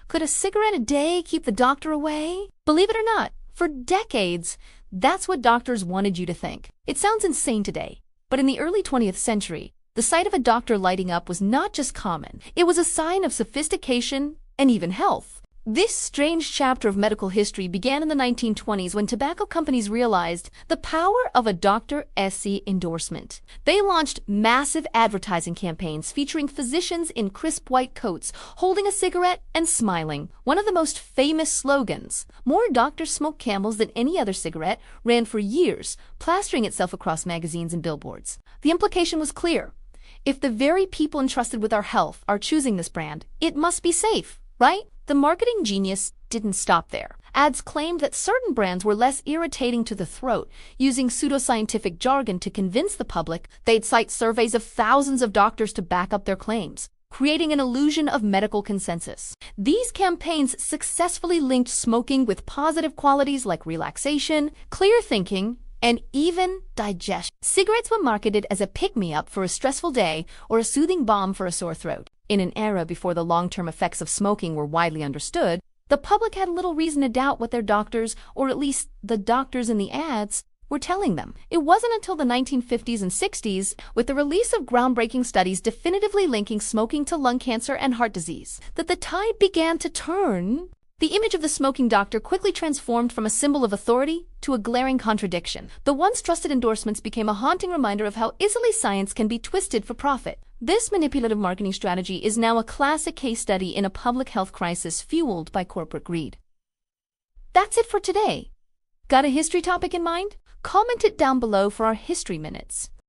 Could a cigarette a day keep the doctor away? Believe it or not, for decades, that's what doctors wanted you to think. It sounds insane today, but in the early 20th century, the sight of a doctor lighting up was not just common. It was a sign of sophistication and even health. This strange chapter of medical history began in the 1920s when tobacco companies realized the power of a Dr. SC endorsement. They launched massive advertising campaigns featuring physicians in crisp white coats, holding a cigarette and smiling. One of the most famous slogans, "More doctors smoke Camels than any other cigarette," ran for years, plastering itself across magazines and billboards. The implication was clear. If the very people entrusted with our health are choosing this brand, it must be safe, right? The marketing genius didn't stop there. Ads claimed that certain brands were less irritating to the throat, using pseudoscientific jargon to convince the public. They'd cite surveys of thousands of doctors to back up their claims, creating an illusion of medical consensus. These campaigns successfully linked smoking with positive qualities like relaxation, clear thinking, and even digestion. Cigarettes were marketed as a pick-me-up for a stressful day or a soothing balm for a sore throat. In an era before the long-term effects of smoking were widely understood, the public had little reason to doubt what their doctors, or at least the doctors in the ads, were telling them. It wasn't until the 1950s and 60s, with the release of groundbreaking studies definitively linking smoking to lung cancer and heart disease, that the tide began to turn. The image of the smoking doctor quickly transformed from a symbol of authority to a glaring contradiction. The once trusted endorsements became a haunting reminder of how easily science can be twisted for profit. This manipulative marketing strategy is now a classic case study in a public health crisis fueled by corporate greed. That's it for today. Got a history topic in mind? Comment it down below for our History Minutes.